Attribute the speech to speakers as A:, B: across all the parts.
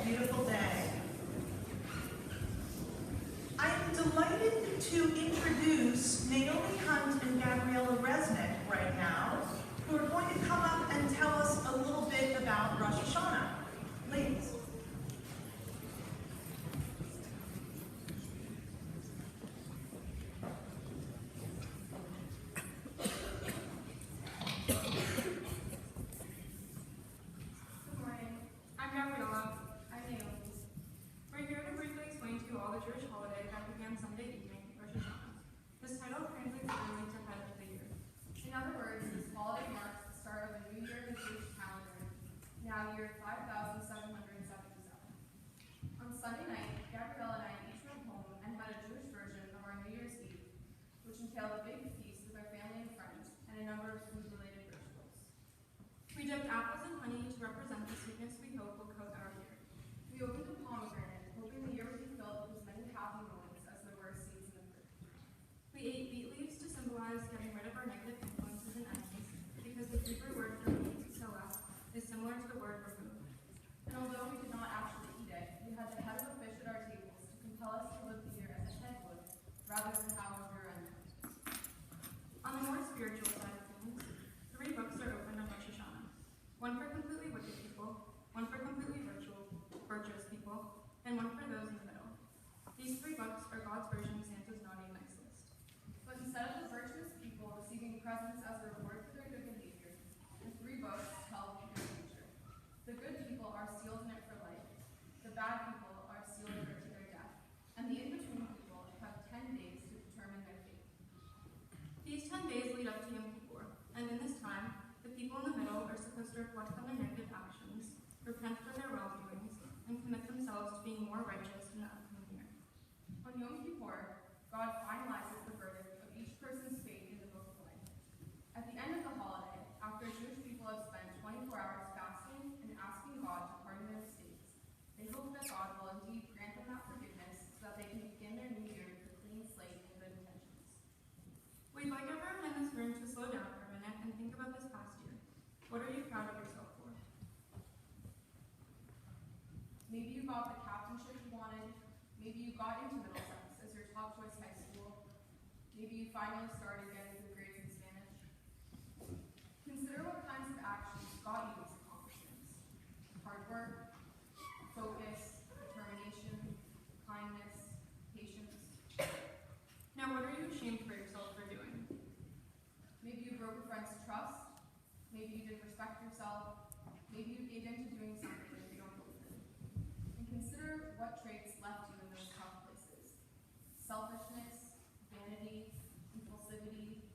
A: beautiful day. I'm delighted to introduce Naomi Hunt and Gabriella Resnick right now, who are going to come up and tell us a little bit about Rosh Hashanah. Please.
B: Now year 5,777. On Sunday night, Gabriella and I each went home and had a Jewish version of our New Year's Eve, which entailed a big feast with our family and friends and a number of food-related rituals.
C: We dipped apples in honey to represent the sweetness we hope will coat our year.
B: We opened a pomegranate, hoping the year would be filled with as many happy moments as there were seeds in the fruit.
C: We ate beet leaves to symbolize getting rid of our negative influences and enemies, because the Hebrew word for meat, soa, is similar to the word remove.
B: And although we did not actually eat it, we had the head of a fish at our tables to compel us to live the year as the head would, rather than how we were ended.
C: On the more spiritual side of things, 3 books are opened on Rosh Hashanah. One for completely wicked people, one for completely virtuous people, and one for those in the middle. These 3 books are God's version of Santa's naughty and nice list.
B: But instead of the virtuous people receiving presents as a reward for their good behavior, the 3 books tell their future. The good people are sealed in it for life. The bad people are sealed in it to their death. And the in-between people have 10 days to determine their fate.
C: These 10 days lead up to Yom Kippur, and in this time, the people in the middle are supposed to reflect on their negative actions, repent for their wrongdoings, and commit themselves to being more righteous in the upcoming year.
B: On Yom Kippur, God finalizes the verdict of each person's fate in the book of life. At the end of the holiday, after Jewish people have spent 24 hours fasting and asking God to pardon their mistakes, they hope that God will indeed grant them that forgiveness so that they can begin their new year with a clean slate and good intentions.
C: We'd like everyone in this room to slow down for a minute and think about this past year. What are you proud of yourself for?
B: Maybe you got the captainship you wanted. Maybe you got into Middlesex as your top choice high school. Maybe you finally started getting good grades in Spanish. Consider what kinds of actions got you these accomplishments. Hard work, focus, determination, kindness, patience.
C: Now, what are you ashamed for yourself for doing?
B: Maybe you broke a friend's trust. Maybe you didn't respect yourself. Maybe you gave in to doing something that you don't believe in. And consider what traits left you in those tough places. Selfishness, vanity, impulsivity,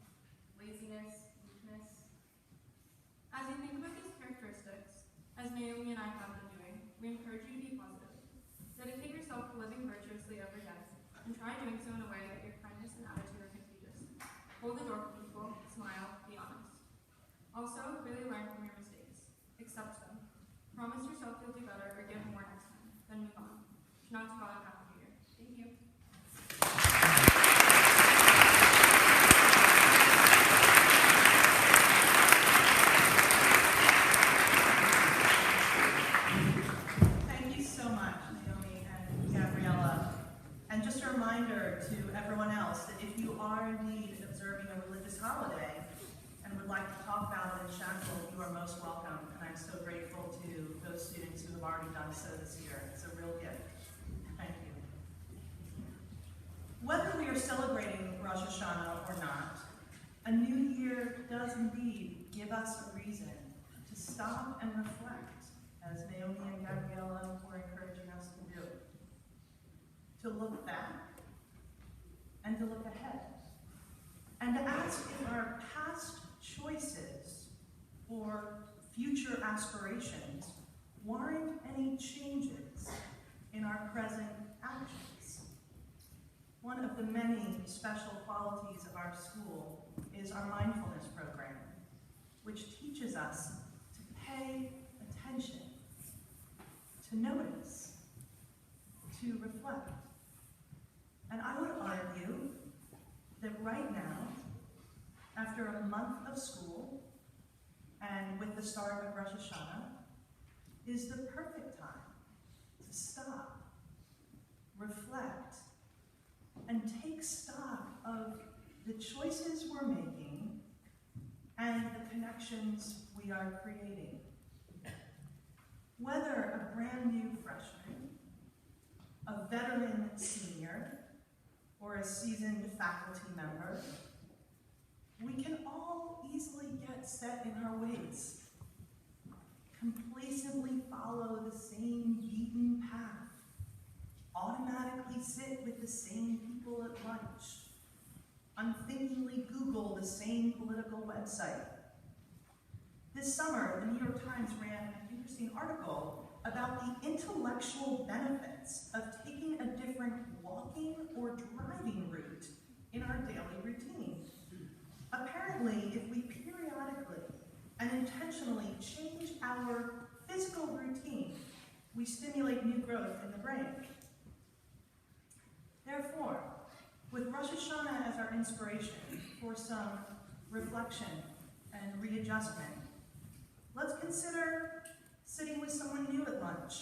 B: laziness, weakness.
C: As you think about these characteristics, as Naomi and I have been doing, we encourage you to be positive. Dedicate yourself to living virtuously every day, and try doing so in a way that your kindness and attitude are contagious. Hold the door for people, smile, be honest. Also, really learn from your mistakes. Accept them. Promise yourself you'll do better or give more next time, then move on. Not to God, happy New Year.
B: Thank you.
A: Thank you so much, Naomi and Gabriella. And just a reminder to everyone else that if you are indeed observing a religious holiday and would like to talk about it in Chapel, you are most welcome. And I'm so grateful to those students who have already done so this year. It's a real gift. Thank you. Whether we are celebrating Rosh Hashanah or not, a new year does indeed give us a reason to stop and reflect, as Naomi and Gabriella were encouraging us to do. To look back and to look ahead. And to ask if our past choices or future aspirations warrant any changes in our present actions. One of the many special qualities of our school is our mindfulness program, which teaches us to pay attention, to notice, to reflect. And I would argue that right now, after a month of school, and with the start of Rosh Hashanah, is the perfect time to to stop, reflect, and take stock of the choices we're making and the connections we are creating. Whether a brand new freshman, a veteran senior, or a seasoned faculty member, we can all easily get set in our ways, complacently follow the same beaten path, automatically sit with the same people at lunch, unthinkingly Google the same political website. This summer, the New York Times ran an interesting article about the intellectual benefits of taking a different walking or driving route in our daily routine. Apparently, if we periodically and intentionally change our physical routine, we stimulate new growth in the brain. Therefore, with Rosh Hashanah as our inspiration for some reflection and readjustment, let's consider sitting with someone new at lunch,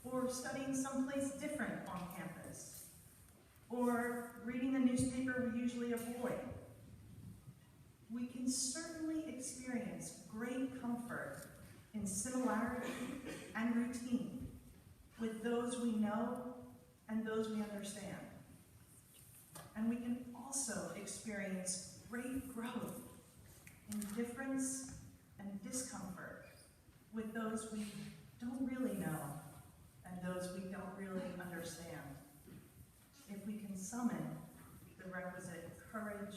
A: or studying someplace different on campus, or reading a newspaper we usually avoid. We can certainly experience great comfort in similarity and routine with those we know and those we understand. And we can also experience great growth in difference and discomfort with those we don't really know and those we don't really understand, if we can summon the requisite courage,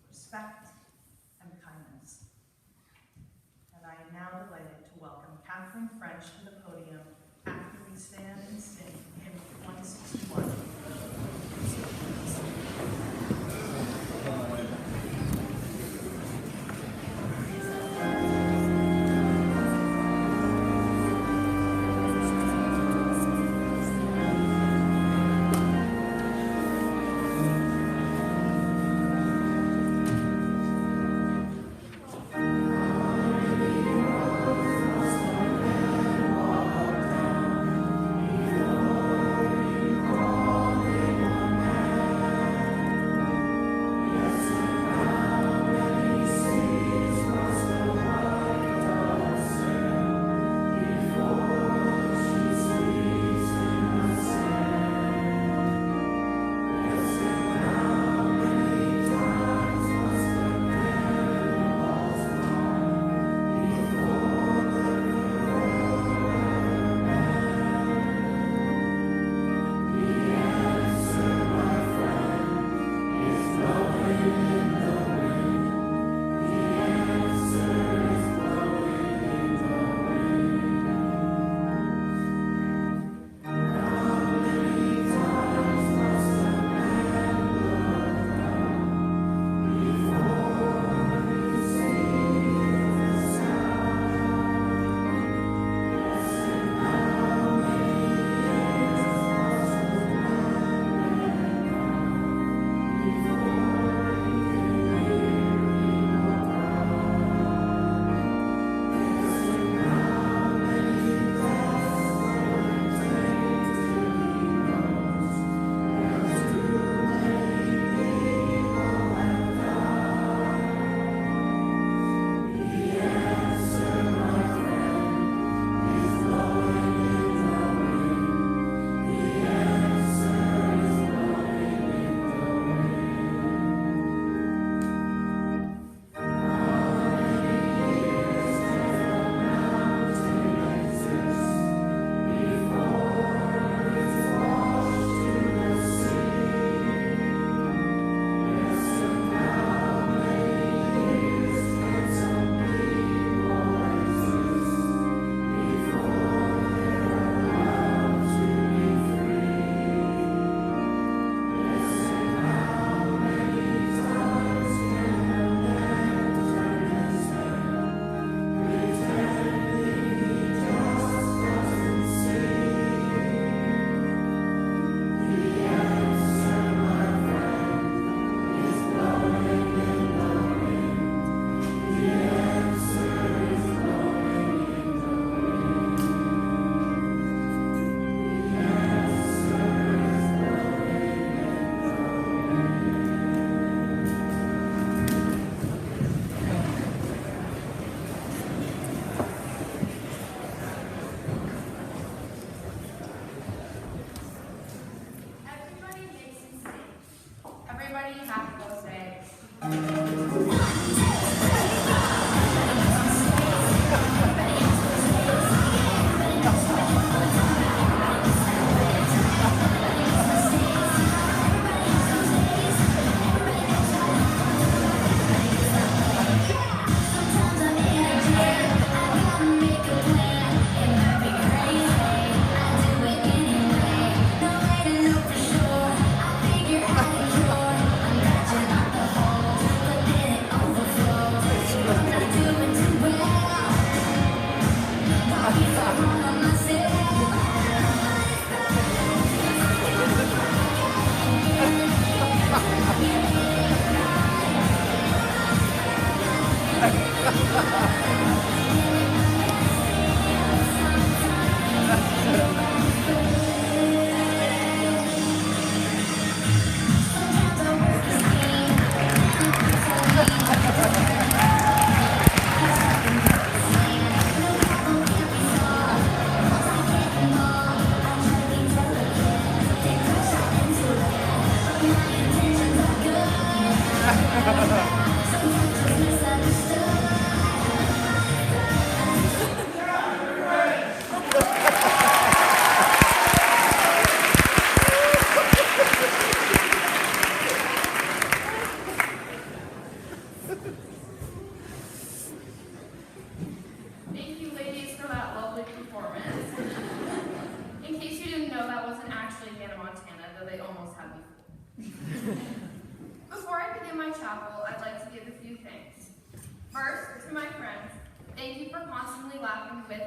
A: respect, and kindness. And I am now delighted to welcome Catherine French to the podium after we stand and sing hymn 161.
D: Glory,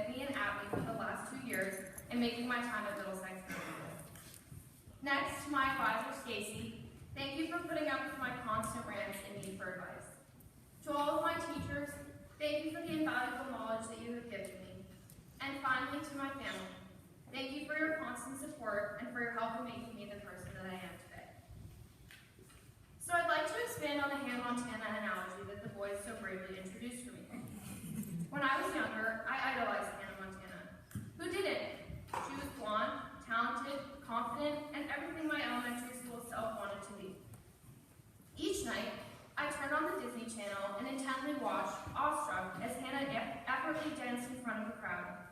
B: with me and at me for the last 2 years and making my time at Middlesex memorable. Next, my advisor, Stacy, thank you for putting up with my constant rants and need for advice. To all of my teachers, thank you for the invaluable knowledge that you have given me. And finally, to my family, thank you for your constant support and for your help in making me the person that I am today. So I'd like to expand on the Hannah Montana analogy that the boys so bravely introduced for me. When I was younger, I idolized Hannah Montana. Who didn't? She was blonde, talented, confident, and everything my elementary school self wanted to be. Each night, I turned on the Disney Channel and intently watched, awestruck, as Hannah effortlessly danced in front of the crowd.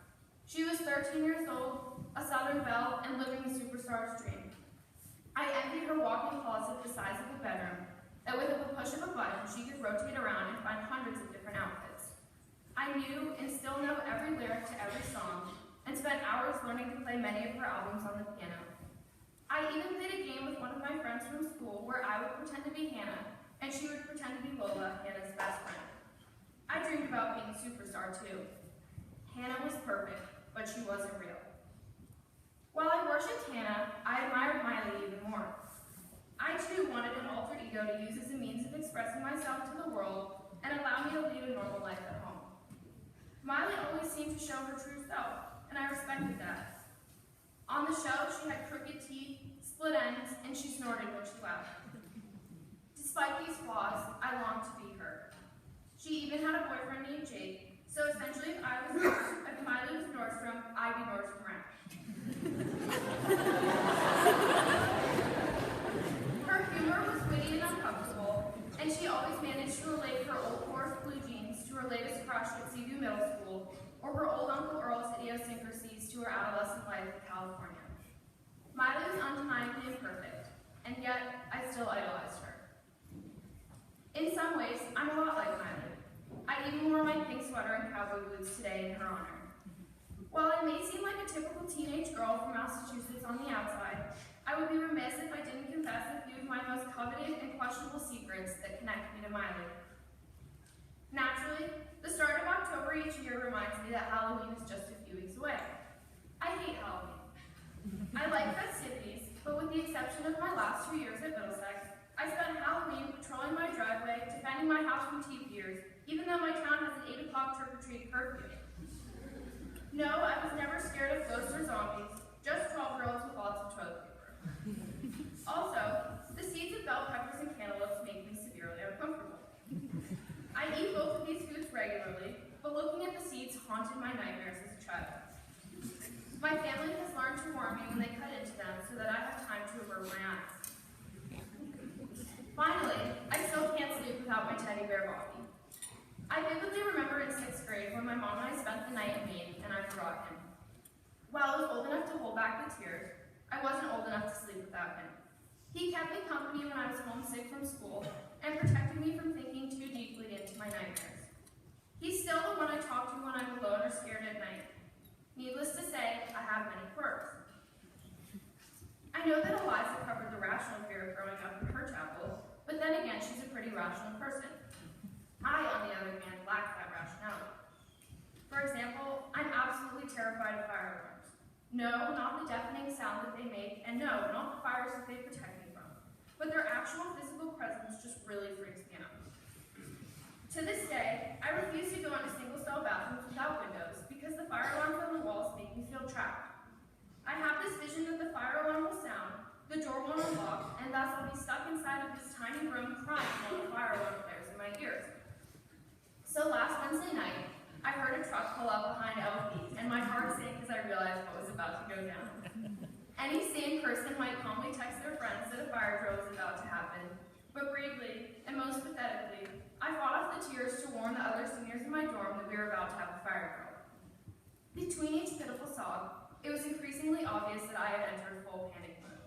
B: She was 13 years old, a Southern belle, and living the superstar's dream. I envied her walk-in closet the size of a bedroom, that with a push of a button, she could rotate around and find hundreds of different outfits. I knew and still know every lyric to every song, and spent hours learning to play many of her albums on the piano. I even played a game with one of my friends from school where I would pretend to be Hannah, and she would pretend to be Lola, Hannah's best friend. I dreamed about being a superstar too. Hannah was perfect, but she wasn't real. While I worshipped Hannah, I admired Miley even more. I too wanted an alter ego to use as a means of expressing myself to the world and allow me to lead a normal life at home. Miley always seemed to show her true self, and I respected that. On the show, she had crooked teeth, split ends, and she snorted when she laughed. Despite these flaws, I longed to be her. She even had a boyfriend named Jake, so essentially if Miley was Nordstrom, I'd be Nordstrom Rack. Her humor was witty and uncomfortable, and she always managed to relate her old Forest blue jeans to her latest crush at Seaview Middle School, or her old Uncle Earl's idiosyncrasies to her adolescent life in California. Miley was undeniably imperfect, and yet I still idolized her. In some ways, I'm a lot like Miley. I even wore my pink sweater and cowboy boots today in her honor. While I may seem like a typical teenage girl from Massachusetts on the outside, I would be remiss if I didn't confess a few of my most coveted and questionable secrets that connect me to Miley. Naturally, the start of October each year reminds me that Halloween is just a few weeks away. I hate Halloween. I like festivities, but with the exception of my last 2 years at Middlesex, I spent Halloween patrolling my driveway, defending my house from teeth eaters, even though my town has an 8 o'clock trick-or-treat curfew. No, I was never scared of ghosts or zombies, just 12-year-olds with lots of toilet paper. Also, the seeds of bell peppers and cantaloupes make me severely uncomfortable. I eat both of these foods regularly, but looking at the seeds haunted my nightmares as a child. My family has learned to warn me when they cut into them so that I have time to avert my eyes. Finally, I still can't sleep without my teddy bear Bobby. I vividly remember in 6th grade when my mom and I spent the night in Maine and I forgot him. While I was old enough to hold back the tears, I wasn't old enough to sleep without him. He kept me company when I was homesick from school and protected me from thinking too deeply into my nightmares. He's still the one I talk to when I'm alone or scared at night. Needless to say, I have many quirks. I know that Eliza covered the rational fear of growing up in her chapel, but then again, she's a pretty rational person. I, on the other hand, lack that rationality. For example, I'm absolutely terrified of fire alarms. No, not the deafening sound that they make, and no, not the fires that they protect me from. But their actual physical presence just really freaks me out. To this day, I refuse to go into single-cell bathrooms without windows because the fire alarms on the walls make me feel trapped. I have this vision that the fire alarm will sound, the door won't unlock, and thus I'll be stuck inside of this tiny room crying while the fire alarm blares in my ears. So last Wednesday night, I heard a truck pull up behind LP, and my heart sank as I realized what was about to go down. Any sane person might calmly text their friends that a fire drill was about to happen, but bravely, and most pathetically, I fought off the tears to warn the other seniors in my dorm that we were about to have a fire drill. Between each pitiful sob, it was increasingly obvious that I had entered full panic mode.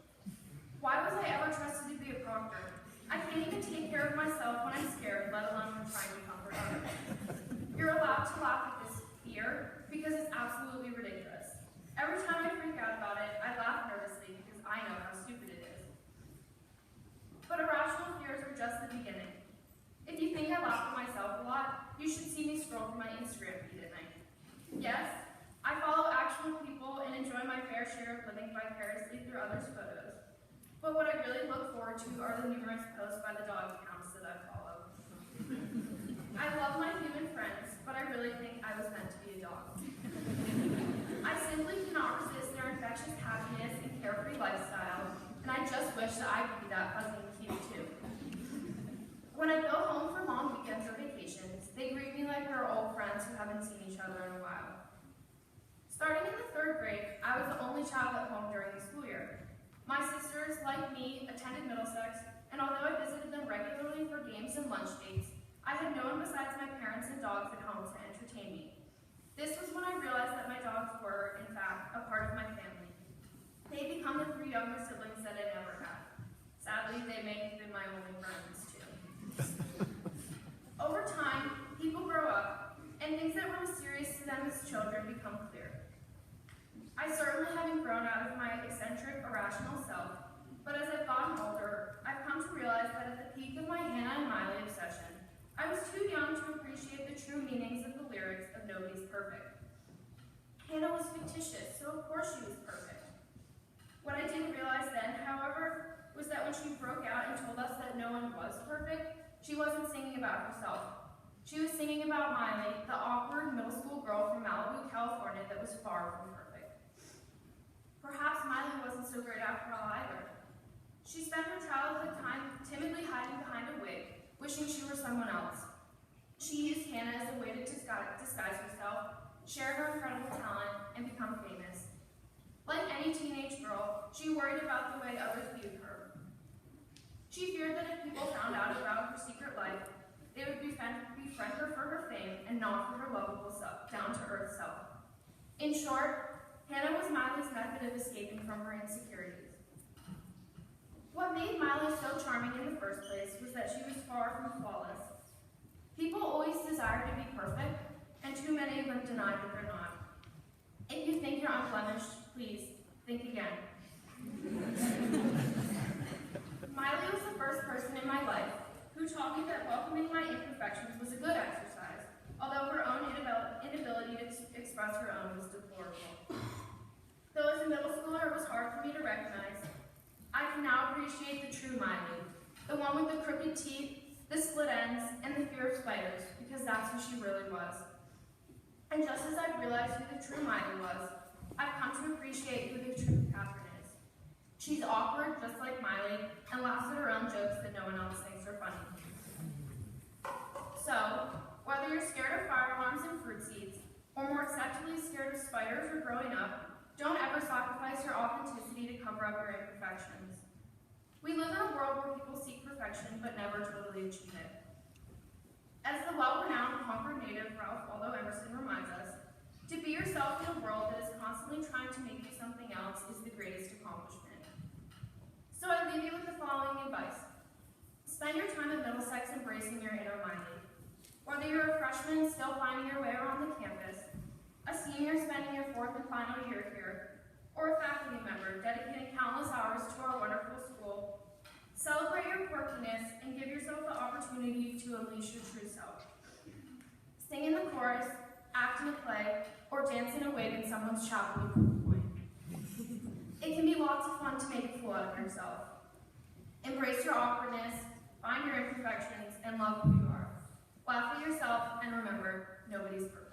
B: Why was I ever trusted to be a proctor? I can't even take care of myself when I'm scared, let alone when trying to comfort others. You're allowed to laugh at this fear because it's absolutely ridiculous. Every time I freak out about it, I laugh nervously because I know how stupid it is. But irrational fears are just the beginning. If you think I laugh at myself a lot, you should see me scroll through my Instagram feed at night. Yes, picture of living vicariously through others' photos. But what I really look forward to are the numerous posts by the dog accounts that I follow. I love my human friends, but I really think I was meant to be a dog. I simply cannot resist their infectious happiness and carefree lifestyle, and I just wish that I could be that fuzzy and cute too. When I go home for long weekends or vacations, they greet me like we're old friends who haven't seen each other in a while. Starting in the 3rd grade, I was the only child at home during the school year. My sisters, like me, attended Middlesex, and although I visited them regularly for games and lunch dates, I had no one besides my parents and dogs at home to entertain me. This was when I realized that my dogs were, in fact, a part of my family. They had become the 3 younger siblings that I never had. Sadly, they may have been my only friends, too. Over time, people grow up, and things that were mysterious to them as children become clear. I certainly haven't grown out of my eccentric, irrational self, but as I've gotten older, I've come to realize that at the peak of my Hannah and Miley obsession, I was too young to appreciate the true meanings of the lyrics of Nobody's Perfect. Hannah was fictitious, so of course she was perfect. What I didn't realize then, however, was that when she broke out and told us that no one was perfect, she wasn't singing about herself. She was singing about Miley, the awkward middle school girl from Malibu, California that was far from perfect. Perhaps Miley wasn't so great after all either. She spent her childhood time timidly hiding behind a wig, wishing she were someone else. She used Hannah as a way to disguise herself, share her incredible talent, and become famous. Like any teenage girl, she worried about the way others viewed her. She feared that if people found out about her secret life, they would befriend her for her fame and not for her lovable down-to-earth self. In short, Hannah was Miley's method of escaping from her insecurities. What made Miley so charming in the first place was that she was far from flawless. People always desire to be perfect, and too many of them deny that they're not. If you think you're unblemished, please think again. Miley was the first person in my life who taught me that welcoming my imperfections was a good exercise, although her own inability to express her own was deplorable. Though as a middle schooler it was hard for me to recognize, I can now appreciate the true Miley, the one with the crooked teeth, the split ends, and the fear of spiders, because that's who she really was. And just as I've realized who the true Miley was, I've come to appreciate who the true Catherine is. She's awkward, just like Miley, and laughs at her own jokes that no one else thinks are funny. So, whether you're scared of fire alarms and fruit seeds, or more acceptably scared of spiders or growing up, don't ever sacrifice your authenticity to cover up your imperfections. We live in a world where people seek perfection but never totally achieve it. As the well-renowned Concord native Ralph Waldo Emerson reminds us, to be yourself in a world that is constantly trying to make you something else is the greatest accomplishment. So I leave you with the following advice. Spend your time at Middlesex embracing your inner Miley. Whether you're a freshman still finding your way around the campus, a senior spending your 4th and final year here, or a faculty member dedicating countless hours to our wonderful school, celebrate your quirkiness and give yourself the opportunity to unleash your true self. Sing in the chorus, act in a play, or dance in a wig in someone's chapel with a point. It can be lots of fun to make a fool out of yourself. Embrace your awkwardness, find your imperfections, and love who you are. Laugh at yourself, and remember, nobody's perfect.